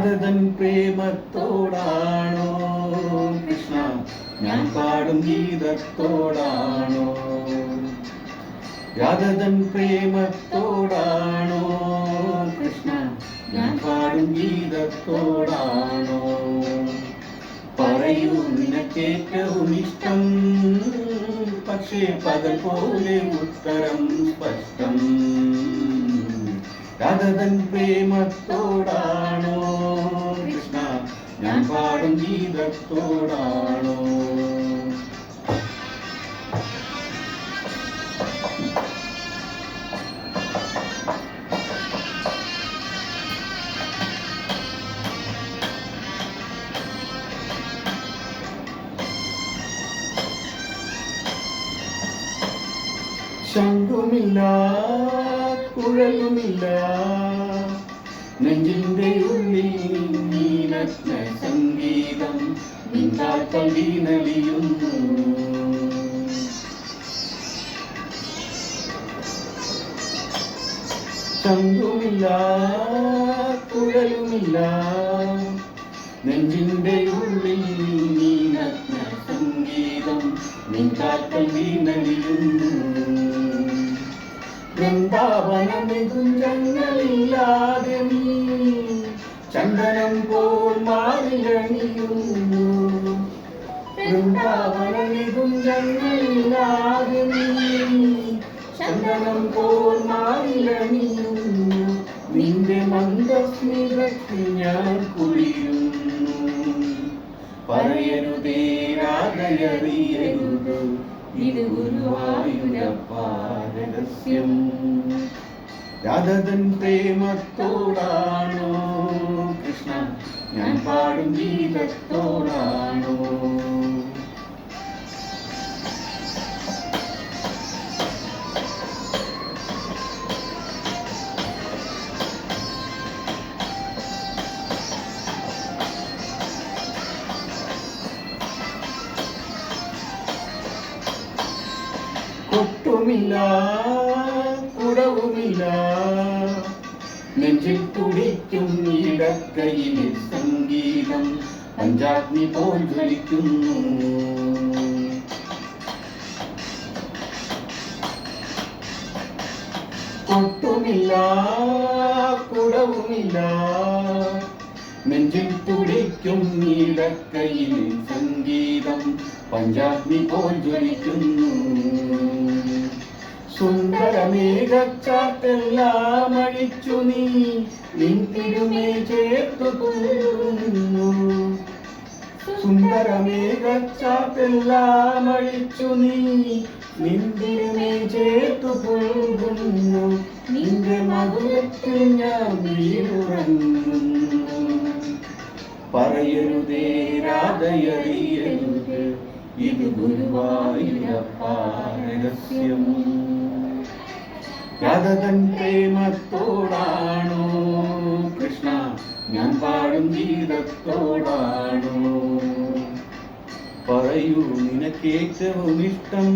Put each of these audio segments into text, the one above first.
രാധതൻ പ്രേമത്തോടാണോ കൃഷ്ണ ഞാൻ പാടും ഗീതത്തോടാണോ? രാധതൻ പ്രേമത്തോടാണോ കൃഷ്ണ ഞാൻ പാടും ഗീതത്തോടാണോ? പറയൂ നിനക്കേറ്റവും ഇഷ്ടം, പക്ഷേ പകൽ പോലെ ഉത്തരം സ്പഷ്ടം. രാധതൻ പ്രേമത്തോടാണോ കൃഷ്ണ ഞാൻ പാടും ഗീതത്തോടാണോ? ശംഖുമില്ല കുഴലുമില്ല നെഞ്ചിന്റെ ഉള്ളിൽ നീനഗ്ന സംഗീതം നിന്താക്കൾ വീണലിയുന്നു. ശംഖുമില്ല കുഴലുമില്ല നെഞ്ചിന്റെ ഉള്ളിൽ നീനഗ്ന സംഗീതം നിന്താക്കൾ വീണലിയുന്നു. വൃന്ദാവന നികുഞ്ചങ്ങളില്ലാതെ നീ ചന്ദനം പോൽ മാറിലണിയുന്നു. വൃന്ദാവന നികുഞ്ചങ്ങളില്ലാതെ നീ ചന്ദനം പോൽ മാറിലണിയുന്നു. നിന്റെ മന്ദസ്മിതത്തിൽ ഞാൻ കുളിരുന്നു. പറയരുതേ രാധയറിയരുത്, ഇത് ഗുരുവായൂരപ്പാ രഹസ്യം. രാധതൻ പ്രേമത്തോടാണോ കൃഷ്ണ ഞാൻ പാടും ഗീതത്തോടാണോ? കൊട്ടുമില്ല കുടവുമില്ല നെഞ്ചിൽ തുടിക്കും ഇടക്കയിലെ സംഗീതം പഞ്ചാഗ്നി പോൽ ജ്വലിക്കുന്നു. കൊട്ടുമില്ല കുടവുമില്ല നെഞ്ചിൽ തുടിക്കും ഇടക്കയിലെ സംഗീതം പഞ്ചാഗ്നി പോൽ ജ്വലിക്കുന്നു. സുന്ദരമേഘച്ചാട്ടെല്ലാം അഴിച്ചു നീ നിൻ തിരുമേ ചേർത്തു പുൽകുന്നു. സുന്ദരമേഘച്ചാട്ടെല്ലാം അഴിച്ചു നീ നിൻ തിരുമേ ചേർത്തു പുൽകുന്നു. നിന്റെ മധുരത്തിൽ ഞാൻ വീടുറങ്ങുന്നു. പറയരുതേ രാധയറിയരുത്, ഇത് ഗുരുവായൂരപ്പാ രഹസ്യം. രാധതൻ പ്രേമത്തോടാണോ കൃഷ്ണ ഞാൻ പാടും ഗീതത്തോടാണോ? പറയൂ നിനക്കേറ്റവും ഇഷ്ടം,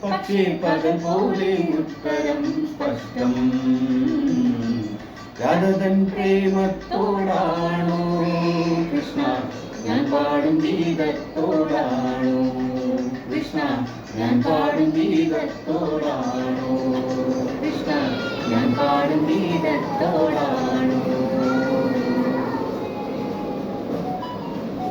പക്ഷേ പകൽ പോലെ ഉത്തരം സ്പഷ്ടം. രാധതൻ പ്രേമത്തോടാണോ കൃഷ്ണ ഞാൻ പാടും ഗീതത്തോടാണോ? കൃഷ്ണ ഞാൻ പാടും ഗീതത്തോടാണോ? കൃഷ്ണ ഞാൻ പാടും ഗീതത്തോടാണോ?